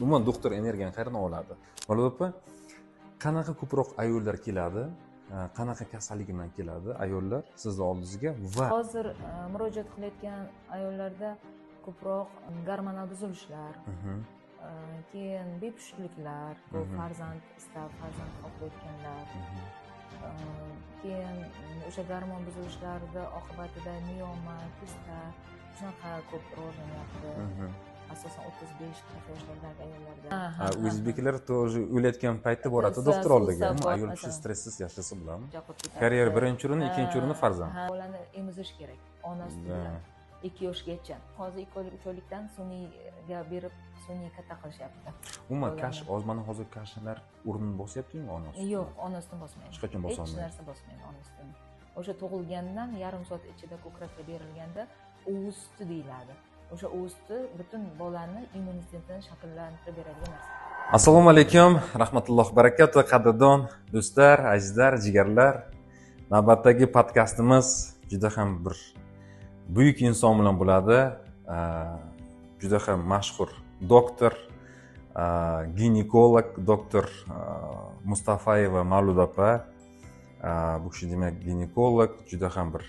umuman doktor energiyani qayerdan oladi? Bolot opa, qanaqa ko'proq ayollar keladi? Qanaqa kasallik bilan keladi ayollar sizni oldingizga va hozir murojaat qilayotgan ayollarda ko'proq gormonal buzilishlar, keyin bepushtliklar, ko'p farzand istab farzand topayotganlar, keyin o'sha gormon buzilishlari oqibatida mioma, kista shunaqa ko'p rivojlanyapti. Asosan 35-40 yoshlardagi ayollarda. O'zbeklar тоже o'layotgan paytda boradi doktor oldiga. Ayol kishi stressiz yashasa bo'ladimi? Karyera birinchi o'rin, ikkinchi o'rinda farzand. Bolani emizish kerak. Ona sutidan 2 yoshgacha. Hozir 2 oylik 3 oylikdan sun'iyga berib, sun'iy katta qilishyapti. Umuman mana hozir kashlar o'rnini bosyaptimi ona ustidan? Yo'q, ona ustidan bosmaydi. Hech qachon bosolmaydi. Hech narsa bosmaydi ona ustidan. O'sha tug'ilgandan yarim soat ichida ko'krakka berilganda o'z suti deyiladi. O'sha o'sti butun bolani immunitetini shakllantirib beradigan narsa. Assalomu alaykum, rahmatullohi barakatuh, qadrdon do'stlar, azizlar, jigarlar. Navbatdagi podkastimiz juda ham bir buyuk inson bilan bo'ladi. Juda ham mashhur doktor, ginekolog doktor Mustafayeva Mavlud opa. Bu kishi demak ginekolog, juda ham bir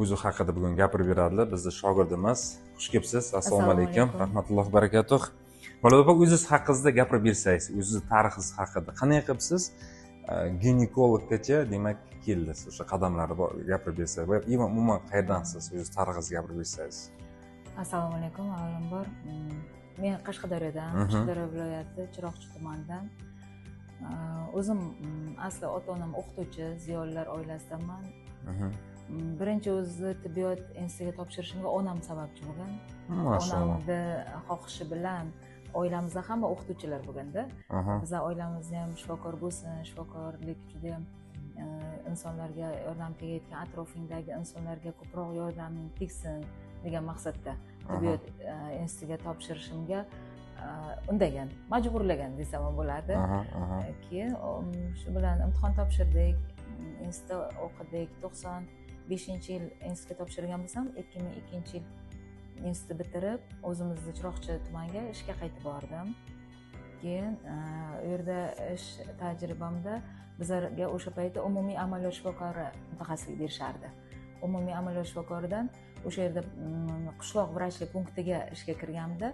o'zi haqida bugun gapirib beradilar. Bizning shogirdimiz. Xush kelibsiz. Assalomu alaykum, rahmatullohi barakatuh. Mavlud opa, o'zingiz haqingizda gapirib bersangiz, o'zingiz tarixingiz haqida qanday qilib siz ginekologgacha demak keldingiz? O'sha qadamlarni gapirib bersangiz va umuman qayerdansiz? O'zingiz tarixingizni gapirib bersangiz. Assalomu alaykum. Avvalambor men Qashqadaryodan, Qashqadaryo viloyati Chiroqchi tumanidan. O'zim asli ota-onam o'qituvchi, ziyolilar oilasidanman. Birinchi o'zi tibbiyot institutiga topshirishimga onam sababchi bo'lgan. Onamni xohishi bilan oilamizda hamma o'qituvchilar bo'lganda, bizning oilamizda ham shifokor bo'lsin, shifokorlik juda ham insonlarga yordam tegayotgan, atrofingdagi insonlarga ko'proq yordaming tegsin degan maqsadda tibbiyot institutiga topshirishimga undagan, majburlagan desam bo'ladi. Keyin shu bilan imtihon topshirdik, institutda o'qidik. 95-yil institutga topshirgan bo'lsam, 2002-yil institutni bitirib, o'zimizni Chiroqchi tumaniga ishga qaytib bordim. Keyin u yerda ish tajribamda bizlarga o'sha paytda umumiy amaliyot shifokori mutaxassislik berishardi. Umumiy amaliyot shifokoridan o'sha yerda qishloq vrachlik punktiga ishga kirganimda,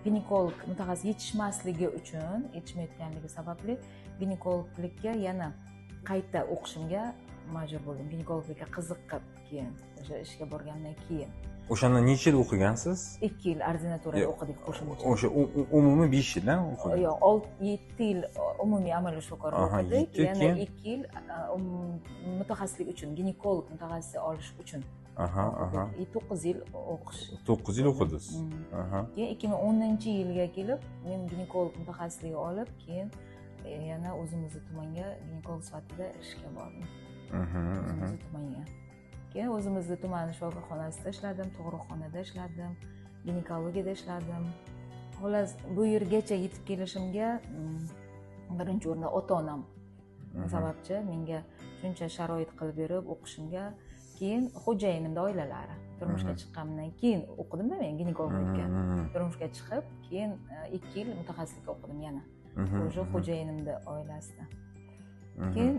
ginekolog mutaxassis yetishmayotganligi sababli ginekologlikka yana qayta o'qishimga majbur bo'ldim. Ginekologlikka qiziqib keyin o'sha ishga borgandan keyin. O'shanda necha yil o'qigansiz? 2 yil ordinaturada o'qidik qo'shimcha. O'sha umumiy 5 yil o'qidik. Yo'q, 7 yil umumiy amaliyot shifokori o'qidik, yana 2 yil mutaxassislik uchun, ginekolog mutaxassisi olish uchun. 9 yil o'qish. 9 yil o'qidingiz. Keyin 2010-yilga kelib, men ginekolog mutaxassisligi olib, keyin yana o'zimizni tumanga ginekolog sifatida ishga bordim. O'zimizni tumanga. Keyin o'zimizni tuman shifoxonasida ishladim, tug'ruqxonada ishladim, ginekologiyada ishladim. Xullas, bu yergacha yetib kelishimga birinchi o'rinda ota-onam sababchi, menga shuncha sharoit qilib berib o'qishimga. Keyin xo'jayinimning oilalari. Turmushga chiqqanimdan keyin o'qidim-da men ginekologlikka. Turmushga chiqib, keyin 2 yil mutaxassislik o'qidim yana. O'sha xo'jayinimning oilasida. Keyin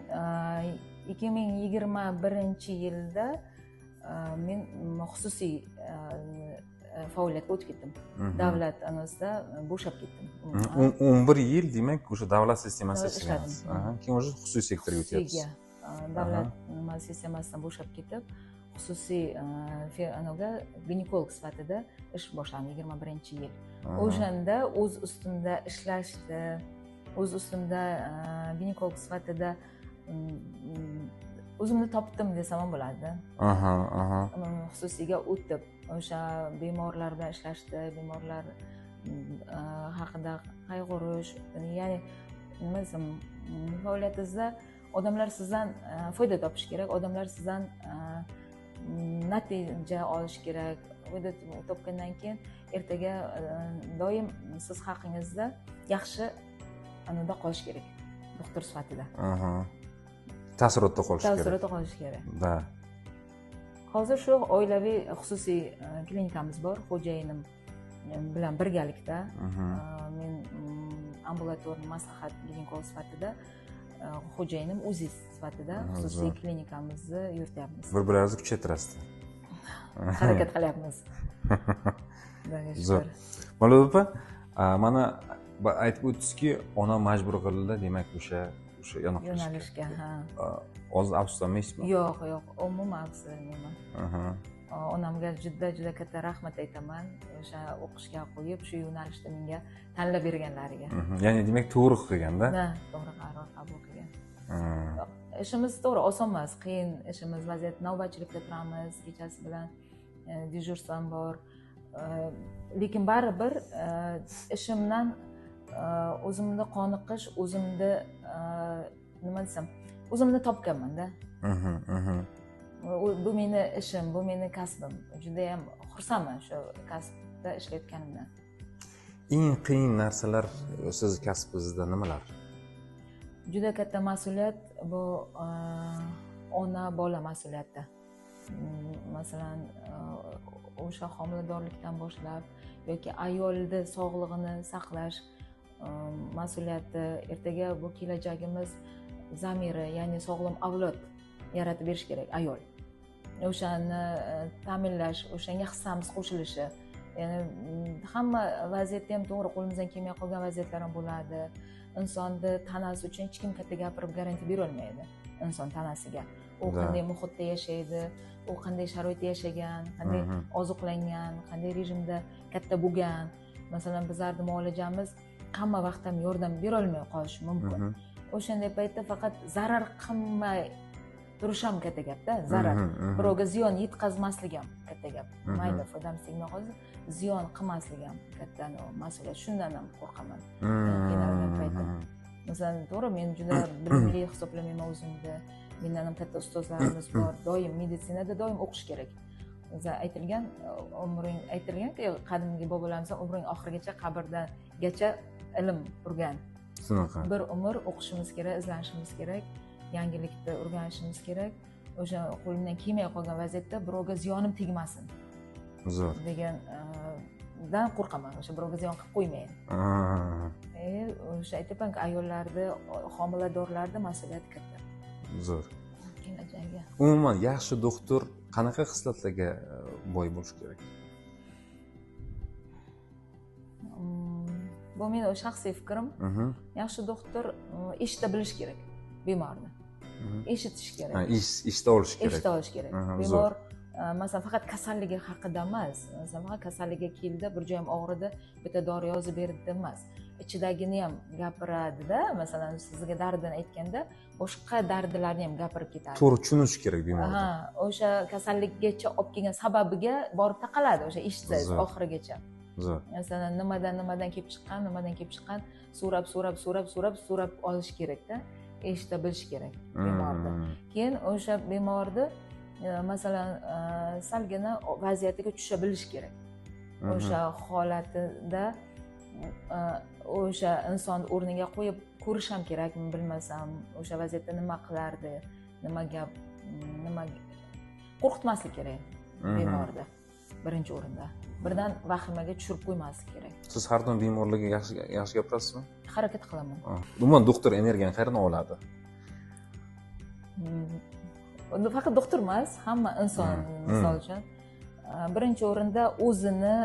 2021-yilda men xususiy faoliyatga o'tib ketdim. Davlat anosida bo'shab ketdim. 11 yil demak o'sha davlat sistemasida ishladingiz. Keyin o'sha xususiy sektorga o'tyapsiz. Davlat sistemasidan bo'shab ketib, xususiy ginekolog sifatida ish boshladim 21-yil. O'shanda o'z ustimda ishlashdi. O'z ustimda ginekolog sifatida o'zimni topdim desam ham bo'ladi. Xususiyga o'tib, o'sha bemorlar bilan ishlashdi, bemorlar haqida qayg'urish, ya'ni nima desam, faoliyatingizda odamlar sizdan foyda topish kerak, odamlar sizdan natija olish kerak. Foyda topgandan keyin ertaga doim siz haqingizda yaxshi anada qolish kerak, doktor sifatida. Taassurotda qolish kerak. Taassurotda qolish kerak. Da. Hozir shu oilaviy xususiy klinikamiz bor, xo'jayinim bilan birgalikda men ambulatorniy maslahat ginekolog sifatida, xo'jayinim UZI sifatida xususiy klinikamizni yurityapmiz. Bir-biringizni kuchaytirasizlar. Harakat qilyapmiz. Zo'r. Mavlud opa, mana aytib o'tdingizki, ona majbur qildi, demak o'sha yo'nalishga. Hozir afsuslanmaysizmi? Yo'q, umuman afsuslanmayman. Onamga juda katta rahmat aytaman. O'sha o'qishga qo'yib, shu yo'nalishda menga tanlab berganlariga. Ya'ni demak to'g'ri qilganda? Ha, to'g'ri qaror qabul qilgan. Ishimiz to'g'ri oson emas, qiyin ishimiz, vaziyat navbatchilikda turamiz, kechasi bilan dejurstvam bor. Lekin baribir ishimdan o'zimni qoniqish, o'zimni nima desam, o'zimni topganman-da. Bu meni ishim, bu meni kasbim. Juda ham xursandman shu kasbda ishlayotganimdan. Eng qiyin narsalar siz kasbingizda nimalar? Juda katta mas'uliyat bu ona bola mas'uliyati. Masalan, o'sha homiladorlikdan boshlab yoki ayolni sog'lig'ini saqlash mas'uliyati, ertaga bu kelajagimiz zamiri, ya'ni sog'lom avlod yaratib berish kerak ayol. O'shani ta'minlash, o'shanga hissamiz qo'shilishi. Ya'ni hamma vaziyatda ham to'g'ri qo'limizdan kelmay qolgan vaziyatlar ham bo'ladi. Insonni tanasi uchun hech kim katta gapirib garantiya bera olmaydi inson tanasiga. U qanday muhitda yashaydi, u qanday sharoitda yashagan, qanday oziqlangan, qanday rejimda katta bo'lgan. Masalan, bizlarning muolajamiz hamma vaqt ham yordam bera olmay qolishi mumkin. O'shanday paytda faqat zarar qilmay turish ham katta gapda, zarar. Birovga ziyon yetkazmaslik ham katta gap. Mayli, foydamizga hozir ziyon qilmaslik ham katta mas'uliyat. Shundan ham qo'rqaman. Qiynalgan paytda. Masalan, to'g'ri, men juda bilimli hisoblamayman o'zimni. Mendan ham katta ustozlarimiz bor. Doim meditsinada doim o'qish kerak. O'zi aytilganki, qadimgi bobolarimizdan umring oxirigacha qabrdangacha ilm urgan. Shunaqa. Bir umr o'qishimiz kerak, izlanishimiz kerak, yangilikni o'rganishimiz kerak. O'sha qo'limdan kelmay qolgan vaziyatda birovga ziyonim tegmasin. Zo'r. Degandan qo'rqaman. O'sha birovga ziyon qilib qo'ymayin. O'sha aytamanki, ayollarni, homiladorlarni mas'uliyati katta. Zo'r. Kelajagiga. Umuman yaxshi doktor qanaqa xislatlarga boy bo'lishi kerak? Bu mening shaxsiy fikrim. Yaxshi doktor eshita bilish kerak bemorni. Eshitish kerak. Eshita olish kerak. Eshita olish kerak. Bemor masalan faqat kasalligi haqida emas, masalan faqat kasalligiga keldi, bir joyim og'ridi, bitta dori yozib berdi emas. Ichidagini ham gapiradi-da, masalan sizga dardini aytganda, boshqa dardlarni ham gapirib ketadi. To'g'ri tushunish kerak bemorni. O'sha kasallikgacha olib kelgan sababiga borib taqaladi o'sha eshitsangiz oxirigacha. Zo'r. Masalan, nimadan kelib chiqqan, so'rab olish kerak-da. Eshita bilish kerak bemorni. Keyin o'sha bemorni masalan salgina vaziyatiga tusha bilish kerak. O'sha holatida o'sha inson o'rniga qo'yib ko'rish ham kerakmi, bilmasam, o'sha vaziyatda nima qilardi, nima qo'rqitmaslik kerak bemorni birinchi o'rinda. Birdan vahimaga tushirib qo'ymaslik kerak. Siz har doim bemorlarga yaxshi gapirasizmi? Harakat qilaman. Umuman doktor energiyani qayerdan oladi? Unda faqat doktor emas, hamma inson misol uchun birinchi o'rinda o'zini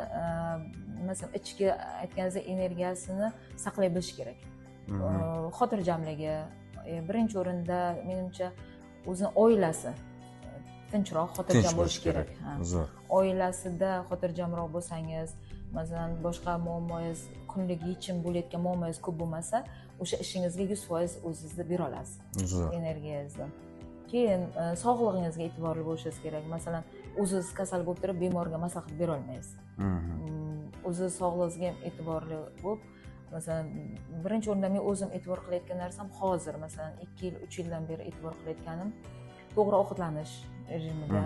masalan ichki aytganingizdek energiyasini saqlay bilish kerak. Xotirjamligi birinchi o'rinda menimcha o'zini oilasi tinchroq, xotirjam bo'lishi kerak. Zo'r. Oilasida xotirjamroq bo'lsangiz, masalan boshqa muammoyingiz, kunlik yechim bo'layotgan muammoyingiz ko'p bo'lmasa, o'sha ishingizga 100% o'zingizni bera olasiz. Zo'r. Energiyangizni. Keyin sog'lig'ingizga e'tiborli bo'lishingiz kerak. Masalan, o'zingiz kasal bo'lib turib bemorga maslahat bera olmaysiz. O'zingiz sog'lig'ingizga ham e'tiborli bo'lib, masalan, birinchi o'rinda men o'zim e'tibor qilayotgan narsam hozir, masalan, 2 yil, 3 yildan beri e'tibor qilayotganim to'g'ri ovqatlanish rejimida.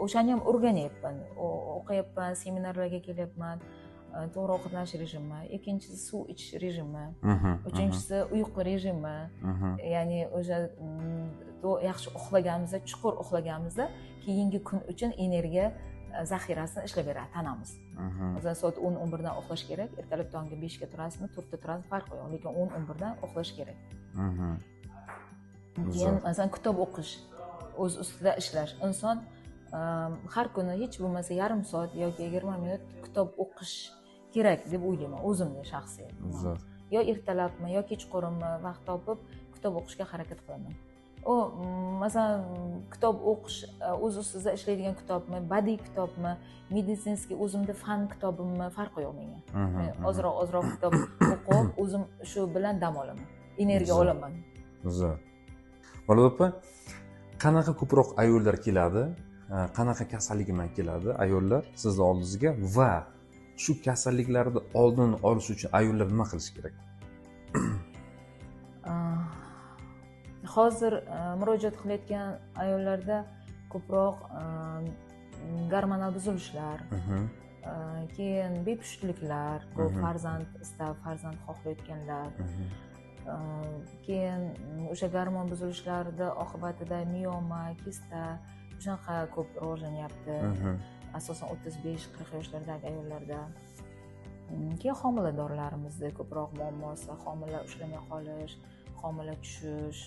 O'shani ham o'rganyapman. O'qiyapman, seminarlarga kelyapman. To'g'ri ovqatlanish rejimi, ikkinchisi suv ichish rejimi, uchinchisi uyqu rejimi. Ya'ni o'sha yaxshi uxlaganimizda, chuqur uxlaganimizda keyingi kun uchun energiya zaxirasini ishlab beradi tanamiz. Masalan, soat 10-11 dan uxlash kerak, ertalab tonggi 5 ga turasizmi, 4 da turasiz, farqi yo'q, lekin 10-11 dan uxlash kerak. Keyin masalan kitob o'qish, o'z ustida ishlash. Inson har kuni hech bo'lmasa yarim soat yoki 20 minut kitob o'qish kerak deb o'ylayman, o'zimning shaxsiy. Yo ertalabmi, yo kechqurunmi vaqt topib kitob o'qishga harakat qilaman. U masalan kitob o'qish o'z ustida ishlaydigan kitobmi, badiiy kitobmi, meditsinskiy o'zimda fan kitobimmi, farqi yo'q menga. Ozroq kitob o'qib, o'zim shu bilan dam olaman, energiya olaman. Zo'r. Bola opa, qanaqa ko'proq ayollar keladi, qanaqa kasallik bilan keladi ayollar sizning oldingizga va shu kasalliklarni oldini olish uchun ayollar nima qilish kerak? Hozir murojaat qilayotgan ayollarda ko'proq gormonal buzilishlar, keyin bepushtliklar, ko'p farzand istab, farzand xohlayotganlar, keyin o'sha gormon buzilishlarida oqibatida mioma, kista, shunaqa ko'p rivojlanyapti. Asosan 35-40 yoshlardagi ayollarda. Keyin homiladorlarimizda ko'proq muammosi, homila ushlamay qolish, homila tushish,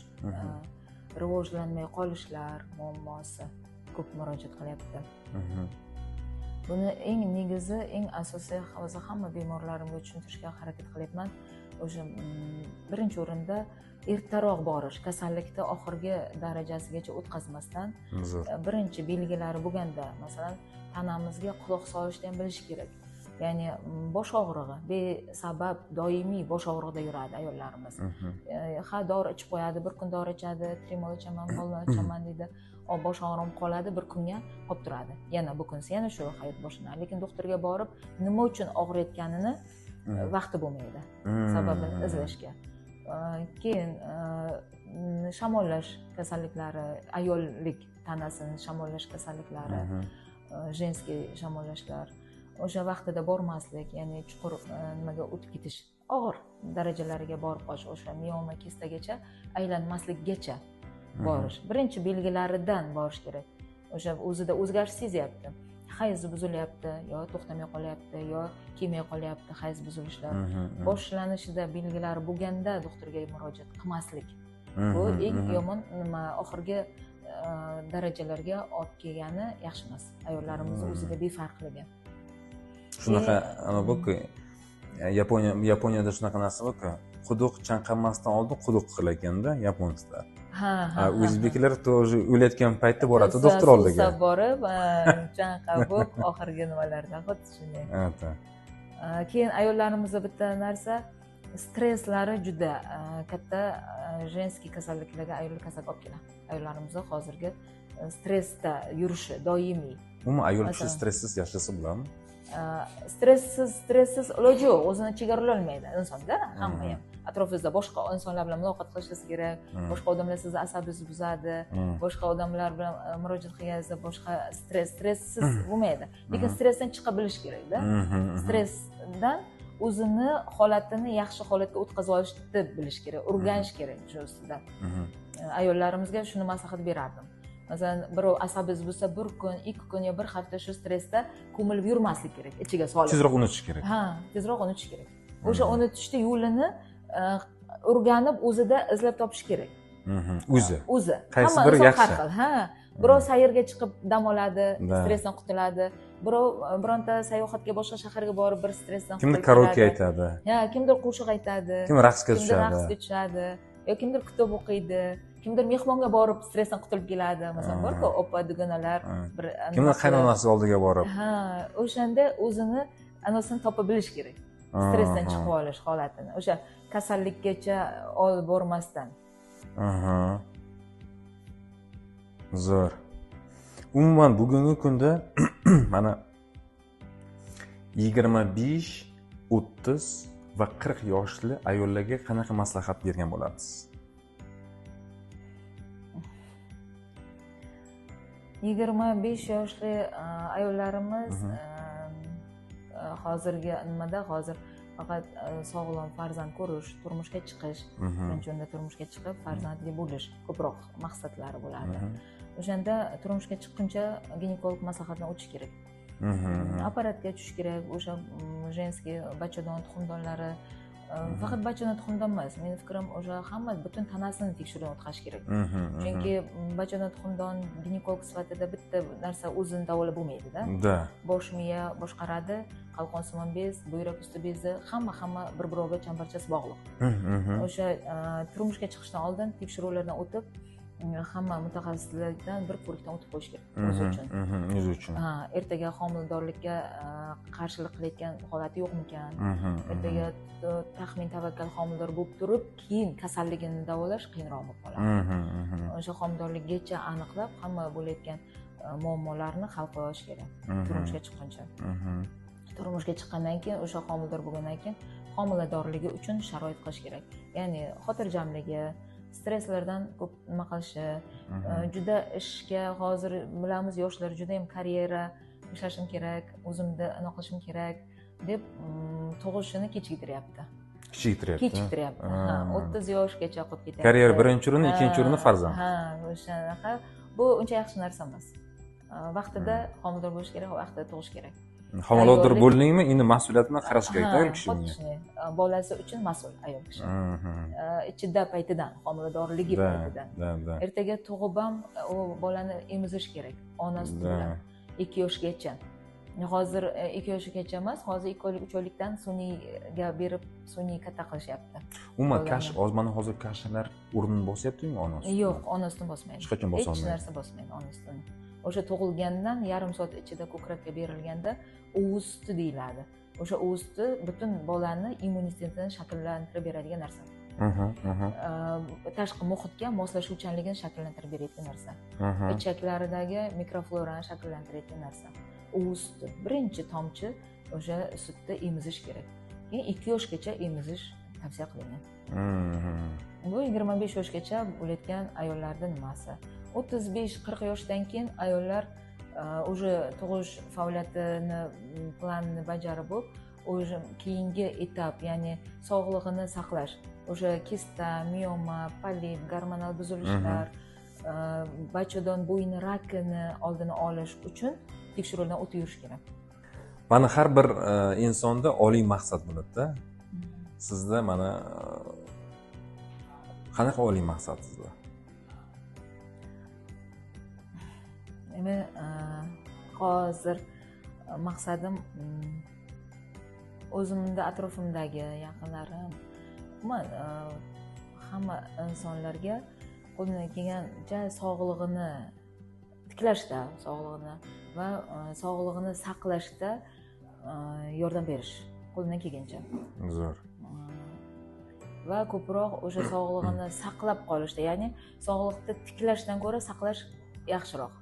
rivojlanmay qolishlar muammosi ko'p murojaat qilyapti. Buni eng negizi, eng asosiy hozir hamma bemorlarimga tushuntirishga harakat qilyapman. O'sha birinchi o'rinda ertaroq borish, kasallikni oxirgi darajasigacha o'tkazmasdan birinchi belgilari bo'lganda, masalan, tanamizga quloq solishni ham bilish kerak. Ya'ni bosh og'rig'i, besabab doimiy bosh og'rig'ida yuradi ayollarimiz. Ha, dori ichib qo'yadi, bir kun dori ichadi, trimol ichaman, bollar ichaman deydi. Bosh og'rim qoladi, bir kunga qolib turadi. Yana bu kunsi yana shu hayot boshlanadi. Lekin doktorga borib, nima uchun og'riyotganini vaqti bo'lmaydi. Sababini izlashga. Keyin shamollash kasalliklari, ayollik tanasini shamollash kasalliklari, jenskiy shamollashlar. O'sha vaqtida bormaslik, ya'ni chuqur nimaga o'tib ketish, og'ir darajalariga borib qolish, o'sha mioma kistagacha aylanmaslikgacha borish. Birinchi belgilaridan borish kerak. O'sha o'zida o'zgarish sezyapti. Hayz buzilyapti, yo to'xtamay qolyapti, yo kelmay qolyapti hayz buzilishlar. Boshlanishida belgilari bo'lganda doktorga murojaat qilmaslik. Bu eng yomon nima, oxirgi darajalarga olib kelgani yaxshi emas. Ayollarimiz o'ziga befarqligi. Shunaqa bu-ku Yaponiyada shunaqa narsa bor-ku, quduq chanqamasdan oldin quduq qilaganda yaponlar. O'zbeklar to'g'ri o'layotgan paytda boradi doktor oldiga. Borib, chanqab oxirgi nimalarda xuddi shunday. Keyin ayollarimizda bitta narsa, stresslari juda katta jenskiy kasalliklarga ayollar kasallik olib keladi. Ayollarimiz hozirgi stressda yurishi doimiy. Umuman ayol kishi stressiz yashasa bo'ladimi? Stressiz iloji yo'q, o'zini chegaralolmaydi insonda, hamma ham. Atrofingizda boshqa insonlar bilan muloqot qilishingiz kerak, boshqa odamlar sizni asabingizni buzadi, boshqa odamlar bilan murojaat qilganingizda boshqa stresssiz bo'lmaydi. Lekin stressdan chiqa bilish kerak-da. Stressdan o'zini holatini yaxshi holatga o'tkazib olishni bilish kerak, o'rganish kerak shu ustidan. Ayollarimizga shuni maslahat berardim. Masalan, birov asabingiz bo'lsa, bir kun, 2 kun yo bir hafta shu stressda ko'milib yurmaslik kerak, ichiga solib. Tezroq unutish kerak. Tezroq unutish kerak. O'sha unutishni yo'lini o'rganib, o'zida izlab topish kerak. O'zi. Qaysi biri yaxshi? Birov sayrga chiqib dam oladi, stressdan qutuladi. Birov bironta sayohatga boshqa shaharga borib bir stressdan qutuladi. Kimdir karaoke aytadi. Kimdir qo'shiq aytadi. Kim raqsga tushadi. Yo kimdir kitob o'qiydi. Kimdir mehmonga borib stressdan qutulib keladi. Masalan, bor-ku, opa dugonalar bir kimdir qaynonasi oldiga borib. O'shanda o'zini anasini topa bilish kerak. Stressdan chiqib olish holatini. O'sha kasallikgacha olib bormasdan. Zo'r. Umuman bugungi kunda mana 25, 30 va 40 yoshli ayollarga qanaqa maslahat bergan bo'lasiz? 25 yoshli ayollarimiz hozirgi nimada hozir faqat sog'lom farzand ko'rish, turmushga chiqish, birinchi o'rinda turmushga chiqib farzandli bo'lish ko'proq maqsadlari bo'ladi. O'shanda turmushga chiqquncha ginekolog maslahatidan o'tish kerak. apparatga tushish kerak, o'sha женский bachadon tuxumdonlari, faqat bachadon tuxumdon emas, meni fikrim o'sha hamma butun tanasini tekshiruvdan o'tkazish kerak. Chunki bachadon tuxumdon ginekolog sifatida bitta narsa o'zini davolab bo'lmaydi-da. Da. Bosh miya boshqaradi, qalqonsimon bez, buyrak usti bezi, hamma bir-biriga chambarchas bog'liq. O'sha turmushga chiqishdan oldin tekshiruvlardan o'tib, hamma mutaxassislardan bir ko'rikdan o'tib qo'yish kerak o'zi uchun. O'zi uchun. Ertaga homiladorlikka qarshilik qilayotgan holati yo'qmikan? Ertaga taxmin tavakkal homilador bo'lib turib, keyin kasalligini davolash qiyinroq bo'lib qoladi. O'sha homiladorlikgacha aniqlab, hamma bo'layotgan muammolarni hal qilish kerak turmushga chiqqancha. Turmushga chiqqandan keyin, o'sha homilador bo'lgandan keyin homiladorligi uchun sharoit qilish kerak. Ya'ni xotirjamligi, stresslardan ko'p nima qilishi, juda ishga hozir bilamiz yoshlar juda ham karyera ishlashim kerak, o'zimni aniq qilishim kerak deb tug'ishini kechiktiryapti. Kechiktiryapti. 30 yoshgacha qolib ketyapti. Karyera birinchi o'rin, ikkinchi o'rinda farzand. O'shanaqa. Bu uncha yaxshi narsa emas. Vaqtida homilador bo'lish kerak, vaqtida tug'ish kerak. Homilador bo'ldingmi, endi mas'uliyatini qarash kerak-da ayol kishi. Bolasi uchun mas'ul ayol kishi. Ichida paytidan, homiladorligi paytidan. Ertaga tug'ib ham u bolani emizish kerak, onasi bilan 2 yoshgacha. Hozir 2 yoshgacha emas, hozir 2 oylik, 3 oylikdan sun'iyga berib, sun'iy katta qilishyapti. Umuman mana hozir kashalar o'rnini bosyaptimi onasi? Yo'q, onasidan bosmaydi. Hech qachon bosa olmaydi. Hech narsa bosmaydi onasidan. O'sha tug'ilgandan yarim soat ichida ko'krakka berilganda o'vusti deyiladi. O'sha o'vusti butun bolani immunitetini shakllantirib beradigan narsa. Tashqi muhitga moslashuvchanligini shakllantirib beradigan narsa. Ichaklaridagi mikroflorani shakllantiradigan narsa. O'vusti birinchi tomchi o'sha sutda emizish kerak. Keyin 2 yoshgacha emizish tavsiya qilingan. Bu 25 yoshgacha bo'layotgan ayollarning nimasi? 35-40 yoshdan keyin ayollar o'sha tug'ish faoliyatini planini bajarib bo'lib, o'sha keyingi etap, ya'ni sog'lig'ini saqlash, o'sha kista, mioma, polip, gormonal buzilishlar, bachadon bo'yni rakini oldini olish uchun tekshiruvdan o'tib yurish kerak. Mana har bir insonda oliy maqsad bo'ladi-da. Sizda mana qanaqa oliy maqsad sizda? Men hozir maqsadim o'zimda atrofimdagi yaqinlarim, hamma insonlarga qo'lidan kelgancha sog'lig'ini tiklashda, sog'lig'ini va sog'lig'ini saqlashda yordam berish qo'lidan kelgancha. Zo'r. Va ko'proq o'sha sog'lig'ini saqlab qolishda, ya'ni sog'liqni tiklashdan ko'ra saqlash yaxshiroq.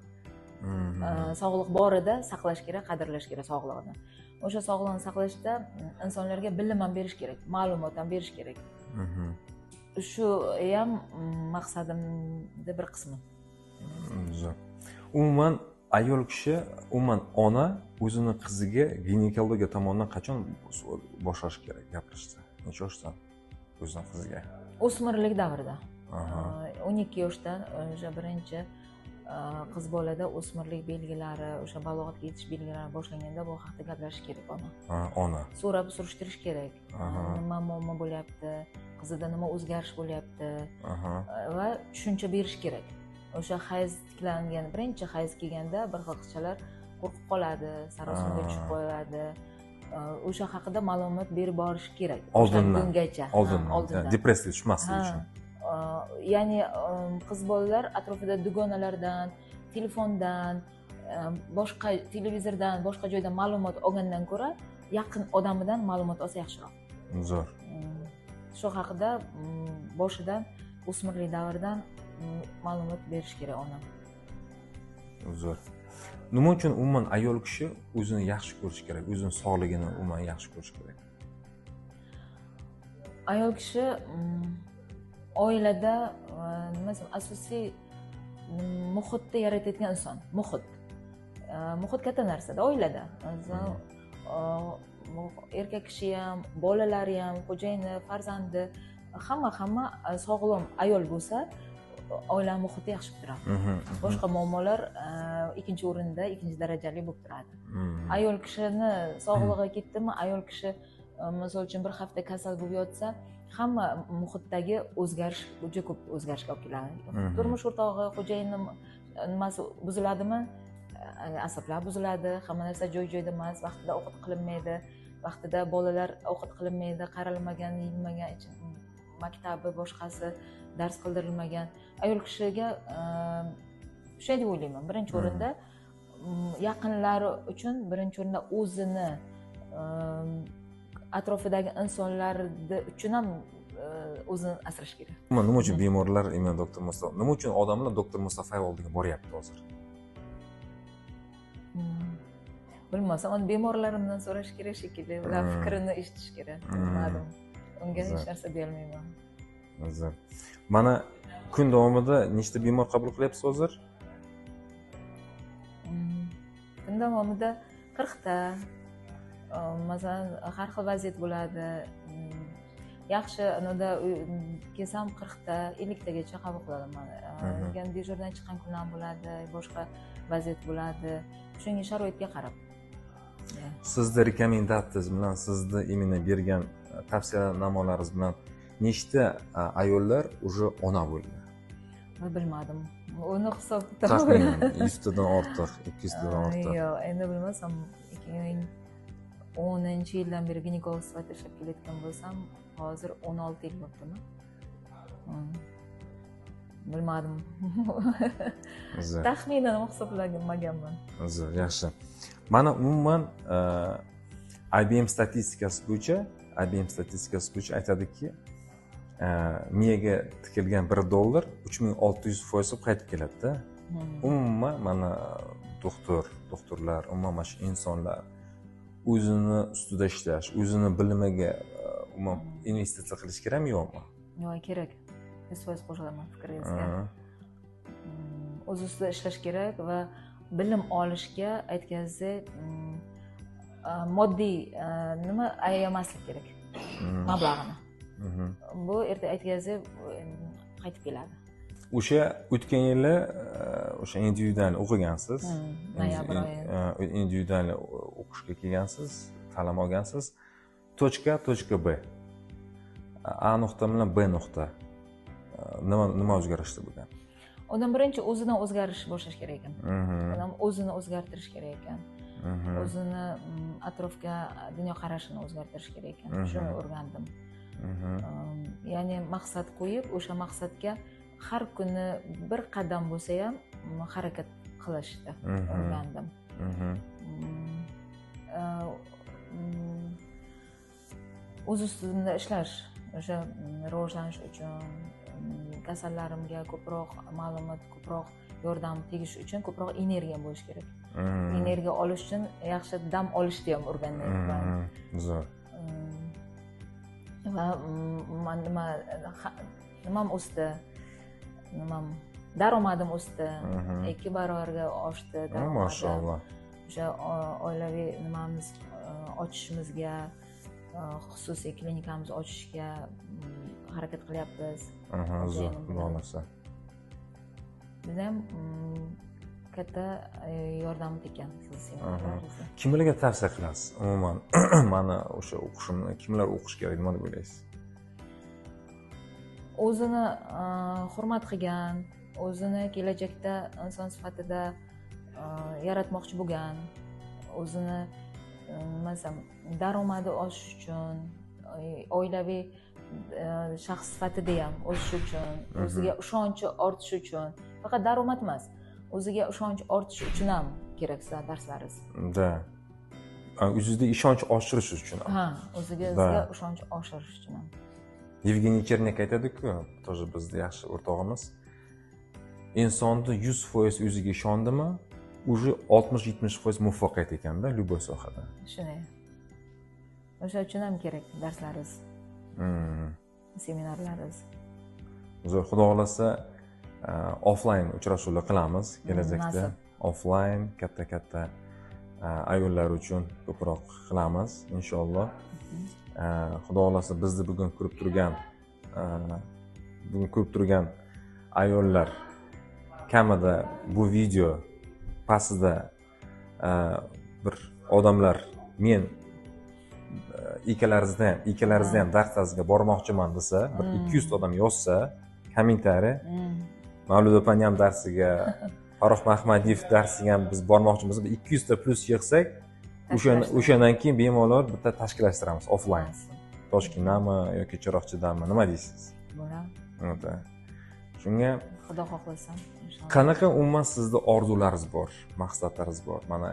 Sog'liq borida saqlash kerak, qadrlash kerak sog'lig'ini. O'sha sog'liqni saqlashda insonlarga bilim ham berish kerak, ma'lumot ham berish kerak. Shu ham maqsadimning bir qismi. Zo'r. Umuman ayol kishi, umuman ona o'zini qiziga ginekologiya tomonidan qachon boshlash kerak gapirishda? Necha yoshdan o'zini qiziga? O'smirlik davrida. 12 yoshdan o'sha birinchi qiz bolada o'smirlik belgilari, o'sha balog'atga yetish belgilari boshlanganda bu haqida gaplashish kerak ona. So'rab surishtirish kerak. Nima muammo bo'lyapti, qizida nima o'zgarish bo'lyapti va tushuncha berish kerak. O'sha hayz tiklangan, birinchi hayz kelganda bir xil qizchalar qo'rqib qoladi, sarosimaga tushib qoladi. O'sha haqida ma'lumot berib borish kerak. Oldindan. Depressiyaga tushmaslik uchun. Ya'ni qiz bolalar atrofida dugonalardan, telefondan, boshqa televizordan, boshqa joydan ma'lumot olgandan ko'ra yaqin odamidan ma'lumot olsa yaxshiroq. Zo'r. Shu haqida boshidan o'smirlik davridan ma'lumot berish kerak ona. Zo'r. Nima uchun umuman ayol kishi o'zini yaxshi ko'rish kerak, o'zini sog'ligini umuman yaxshi ko'rish kerak? Ayol kishi oilada nima desam, asosiy muhitda yaratayotgan inson. Muhit katta narsa-da oilada. Erkak kishi ham, bolalari ham, xo'jayini, farzandi, hamma sog'lom ayol bo'lsa, oila muhiti yaxshi bo'lib turadi. Boshqa muammolar ikkinchi o'rinda, ikkinchi darajali bo'lib turadi. Ayol kishini sog'lig'i ketdimi, ayol kishi misol uchun bir hafta kasal bo'lib yotsa, hamma muhitdagi o'zgarish juda ko'p o'zgarishga olib keladi. Turmush o'rtog'i, xo'jayini nimasi buziladimi? Asablar buziladi, hamma narsa joy-joyida emas, vaqtida ovqat qilinmaydi, vaqtida bolalar ovqat qilinmaydi, qaralmagan, yeyilmagan, maktabi boshqasi dars qildirilmagan. Ayol kishiga shunday deb o'ylayman. Birinchi o'rinda yaqinlari uchun, birinchi o'rinda o'zini atrofidagi insonlar uchun ham o'zini asrash kerak. Nima uchun bemorlar imon doktor Mustafa, nima uchun odamlar doktor Mustafayev oldiga boryapti hozir? Bilmasam, uni bemorlarimdan so'rash kerak shekilli, ular fikrini eshitish kerak. Bilmadim. Unga hech narsa deyolmayman. Zo'r. Mana kun davomida nechta bemor qabul qilyapsiz hozir? Kun davomida 40 ta. Masalan, har xil vaziyat bo'ladi. Yaxshi, unda kelsam 40 ta, 50 tagacha qabul qilaman. Yana dejurdan chiqqan kunlar bo'ladi, boshqa vaziyat bo'ladi. Shunga sharoitga qarab. Sizni rekomendatsiyangiz bilan, sizni imini bergan tavsiyanomalarıngiz bilan nechta ayollar уже ona bo'ldi? Bilmadim. Uni hisob taxminan 100 tadan ortiq, 200 tadan ortiq. Yo'q, endi bilmasam, 2010-yildan beri ginekolog sifatida ishlab kelayotgan bo'lsam, hozir 16 yil bo'libdimi? Bilmadim. Taxminan hisoblamaganman. Zo'r, yaxshi. Mana umuman IBM statistikasi bo'yicha aytadiki, miyaga tikilgan $1 3600 foiz qaytib keladi-da. Umuman mana doktorlar, umuman shu insonlar o'zini ustida ishlash, o'zini bilimiga umuman investitsiya qilish kerakmi, yo'qmi? Yo'q, kerak. 100% qo'shilaman fikringizga. O'z ustida ishlash kerak va bilim olishga aytganingizda moddiy nima ayamaslik kerak. Mablag'ini. Bu erta aytganingizda qaytib keladi. O'sha o'tgan yili o'sha individual o'qigansiz. Noyabr oyida. Individual o'qishga kelgansiz, ta'lim olgansiz. Точка B. A nuqta bilan B nuqta. Nima o'zgarishdi bo'lgan? Odam birinchi o'zidan o'zgarish boshlash kerak ekan. Odam o'zini o'zgartirish kerak ekan. O'zini atrofga dunyo qarashini o'zgartirish kerak ekan. Shuni o'rgandim. Ya'ni maqsad qo'yib, o'sha maqsadga har kuni bir qadam bo'lsa ham harakat qilishni o'rgandim. O'z ustimda ishlash, o'sha rivojlanish uchun, kasallarimga ko'proq ma'lumot, ko'proq yordam tegish uchun ko'proq energiya bo'lish kerak. Energiya olish uchun yaxshi dam olishni ham o'rganyapman. Zo'r. Va nimam o'sdi, daromadim o'sdi, 2 barobarga oshdi daromadim. Mashalloh. O'sha oilaviy nimamiz ochishimizga, xususiy klinikamizni ochishga harakat qilyapmiz. Zo'r, xudo xolasa. Bizda ham katta yordam tekan siz. Kimlarga tavsiya qilasiz? Umuman mana o'sha o'qishimni kimlar o'qish kerak, nima deb o'ylaysiz? O'zini hurmat qilgan, o'zini kelajakda inson sifatida yaratmoqchi bo'lgan, o'zini masalan daromadi oshish uchun, oilaviy shaxs sifatida ham o'sish uchun, o'ziga ishonchi ortishi uchun, faqat daromad emas, o'ziga ishonch ortishi uchun ham kerak sizlar darslaringiz. Da. O'zingizga ishonch oshirish uchun. Ha, o'ziga ishonch oshirish uchun ham. Yevgeniy Chernik aytadi-ku, тоже bizning yaxshi o'rtog'imiz. Insonni 100% o'ziga ishondimi, уже 60-70% muvaffaqiyat ekanda, любой sohada. Shunday. O'sha uchun ham kerak darslaringiz. Seminarlaringiz. Zo'r, xudo xolasa offline uchrashuvlar qilamiz kelajakda. Offline katta ayollar uchun ko'proq qilamiz inshaalloh. Xudo xolasa bizni bugun ko'rib turgan ayollar kamida bu video pastida bir odamlar men ikkalaringizni ham darsga bormoqchiman desa, bir 200 ta odam yozsa, kommentariy Mavlud opani ham darsiga, Farruh Mahmadiyev darsiga ham biz bormoqchimiz. 200 ta plus yig'sak, o'shandan keyin bemalol bitta tashkillashtiramiz offline. Toshkentdami yoki Chiroqchidami, nima deysiz? Bo'ladi. Shunga Xudo xohlasa, inshaalloh. Qanaqa umuman sizda orzularingiz bor, maqsadlaringiz bor? Mana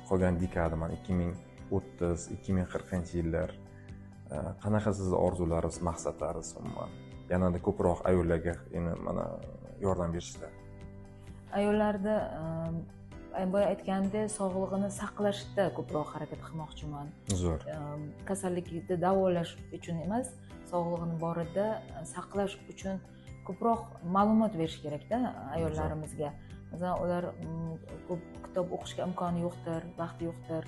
qolgan dekada, mana 2030-2040-yillar qanaqa sizning orzularingiz, maqsadlaringiz umuman? Yanada ko'proq ayollarga mana yordam berishda. Ayollarda boya aytgandek, sog'lig'ini saqlashda ko'proq harakat qilmoqchiman. Zo'r. Kasallikni davolash uchun emas, sog'lig'ini borida saqlash uchun ko'proq ma'lumot berish kerak-da ayollarimizga. Masalan, ular ko'p kitob o'qishga imkoni yo'qdir, vaqti yo'qdir.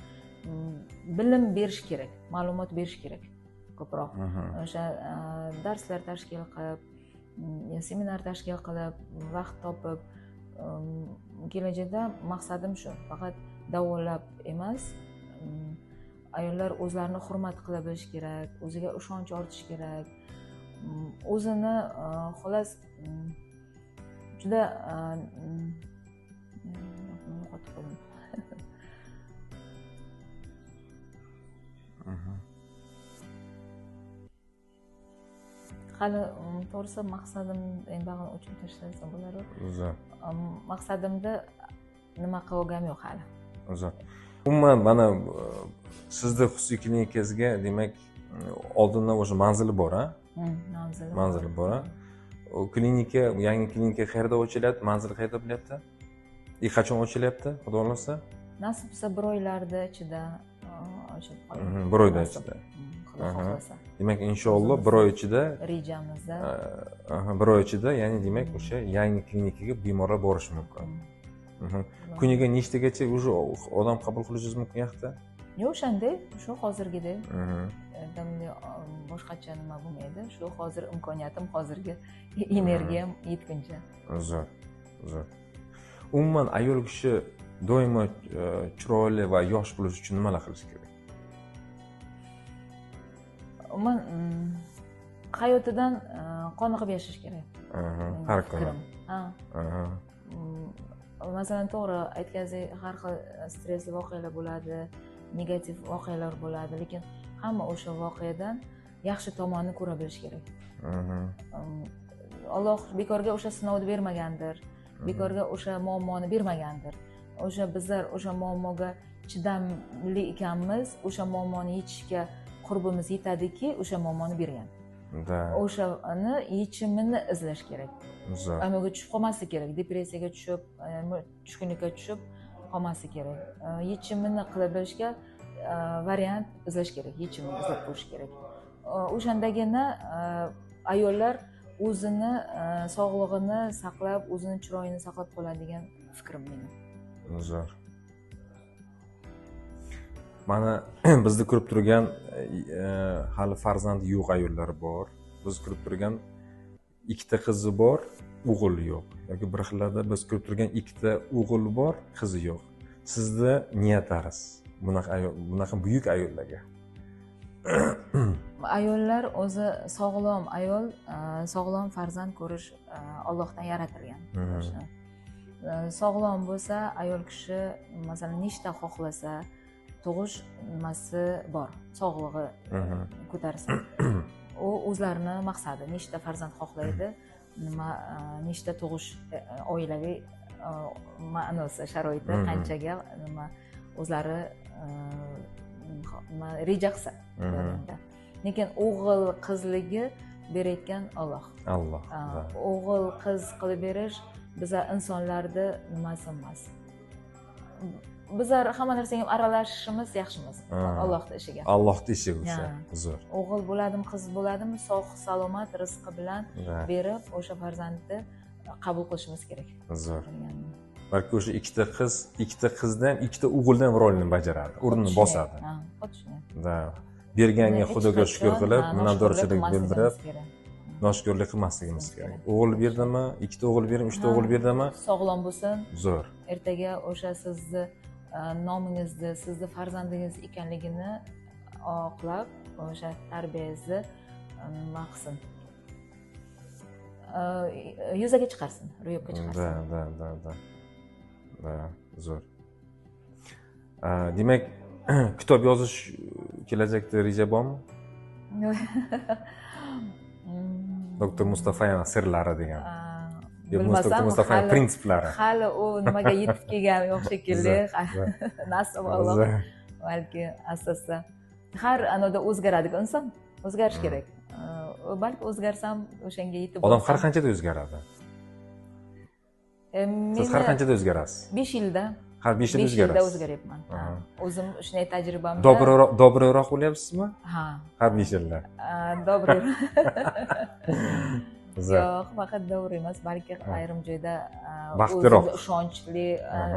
Bilim berish kerak, ma'lumot berish kerak ko'proq. O'sha darslar tashkil qilib, seminar tashkil qilib, vaqt topib, kelajakda maqsadim shu, faqat davolab emas, ayollar o'zlarini hurmat qila bilish kerak, o'ziga ishonch ortish kerak, o'zini xolos juda hali to'g'risi maqsadim bag'ini o'chirib tashlasam bo'lar. Maqsadimda nima qilgam yo'q hali. Uzr. Umuman mana sizni xususiy klinikangizga demak oldindan o'sha manzili bor, ha? Manzili bor. O klinika, yangi klinika qayerda ochilyapti? Manzili qayerda bo'lyapti? Qachon ochilyapti? Xudo xolasa? Nasib bo'lsa 1 oylarda ichida ochib qoladi. 1 oyda ichida. Xudo xohlasa. Demak, inshaalloh 1 oy ichida rejamizda. 1 oy ichida, ya'ni demak o'sha yangi klinikaga bemorlar borishi mumkin. Kuniga nechtagacha o'sha odam qabul qilishingiz mumkin yoqda? Yo'q, o'shanday, shu hozirgidek. Boshqacha nima bo'lmaydi. Shu hozir imkoniyatim, hozirgi energiyam yetguncha. Zo'r. Zo'r. Umuman ayol kishi doimo chiroyli va yosh bo'lish uchun nimalar qilish kerak? Umuman hayotidan qoniqib yashash kerak. Har kuni. Masalan, to'g'ri aytganingizdek, har xil stressli voqealar bo'ladi, negativ voqealar bo'ladi, lekin hamma o'sha voqeadan yaxshi tomonini ko'ra bilish kerak. Alloh bekorga o'sha sinovni bermagandir, bekorga o'sha muammoni bermagandir. O'sha bizlar o'sha muammoga chidamli ekanmiz, o'sha muammoni yechishga qurbimiz yetadiki, o'sha muammoni bergan. O'shani yechimini izlash kerak. Amoga tushib qolmaslik kerak, depressiyaga tushib, tushkunlikka tushib qolmaslik kerak. Yechimini qilib bilishga variant izlash kerak, yechimini izlab ko'rish kerak. O'shandagina ayollar o'zini sog'lig'ini saqlab, o'zini chiroyini saqlab qoladi degan fikrim mening. Zo'r. Mana bizni ko'rib turgan hali farzandi yo'q ayollar bor. Biz ko'rib turgan 2 ta qizi bor, o'g'il yo'q. Yoki bir xillarda biz ko'rib turgan 2 ta o'g'il bor, qizi yo'q. Sizda niyatlaringiz bunaqa buyuk ayollarga? Ayollar o'zi sog'lom ayol, sog'lom farzand ko'rish Allohdan yaratilgan. Sog'lom bo'lsa, ayol kishi masalan nechta xohlasa tug'ish nimasi bor, sog'lig'i ko'tarsa. U o'zlarini maqsadi, nechta farzand xohlaydi, nechta tug'ish oilaviy ma'nosi, sharoiti qanchaga nima o'zlari reja qilsa. Lekin o'g'il qizligi berayotgan Alloh. O'g'il qiz qilib berish bizlar insonlarda nimasi emas. Bizlar hamma narsaga aralashishimiz yaxshimiz. Allohning ishiga. Allohning ishi o'sha. Zo'r. O'g'il bo'ladimi, qiz bo'ladimi, sog' salomat rizqi bilan berib, o'sha farzandni qabul qilishimiz kerak. Zo'r. Balki o'sha 2 ta qizdan, 2 ta o'g'ildan rolini bajaradi, o'rnini bosadi. Xuddi shunday. Da. berganga Hech xudoga shukur qachon, qilib, ha, minnatdorchilik qilmasligimiz bildirib, kerak. noshukurlik qilmasligimiz kerak. O'g'il berdimi, ikkita o'g'il berdimi, uchta o'g'il berdimi, Sog'lom bo'lsin. zo'r. Ertaga o'sha sizni nomingizni, sizni farzandingiz ekanligini oqlab, o'sha tarbiyangizni nima qilsin? Yuzaga chiqarsin, ro'yobga chiqarsin. Da, zo'r. Demak, kitob yozish kelajakda reja bormi? Doktor Mustafayeva sirlari degan. Doktor Mustafayeva prinsiplari. Hali u nimaga yetib kelgani yo'q shekilli. Nasib Alloh. Balki asosda har anoda o'zgaradigan inson o'zgarish kerak. Balki o'zgarsam o'shanga yetib Odam har qanchada o'zgaradi? Siz har qanchada o'zgarasiz? 5 yilda. Har 5 yilda 5 yilda o'zgarasiz. o'zgaryapman. O'zim shunday tajribamda. Dobroq bo'lyapsizmi? Ha. Har 5 yilda. Dobroq. Yo'q, faqat dobroq emas, balki ayrim joyda baxtliroq, ishonchli,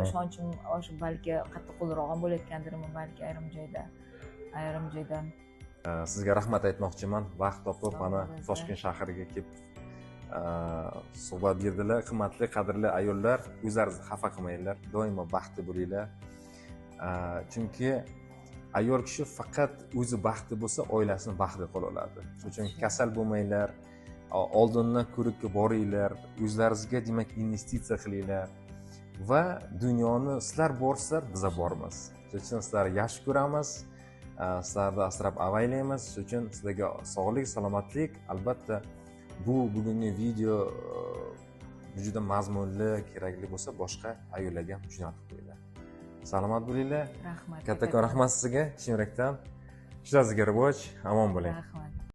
ishonchim oshib balki qattiqqo'lroq ham bo'layotgandirman, balki ayrim joyda. Sizga rahmat aytmoqchiman. Vaqt topib mana Toshkent shahriga kelib suhbat berdilar. Qimmatli, qadrli ayollar, o'zlaringizni xafa qilmanglar. Doimo baxtli bo'linglar. Chunki ayol kishi faqat o'zi baxtli bo'lsa, oilasini baxtli qila oladi. Shuning uchun kasal bo'lmanglar. Oldindan ko'rikka boringlar. O'zlaringizga demak investitsiya qilinglar. Va dunyoni sizlar borsizlar, biz bormiz. Shuning uchun sizlarni yaxshi ko'ramiz. Sizlarni asrab avaylaymiz. Shuning uchun sizlarga sog'lik, salomatlik, albatta bu bugungi video juda mazmunli, kerakli bo'lsa, boshqa ayollarga ham jo'natib qo'yinglar. Salomat bo'linglar. Rahmat. Kattakon rahmat sizga, chin yurakdan. Ishlaringizga rivoj, omon bo'ling. Rahmat.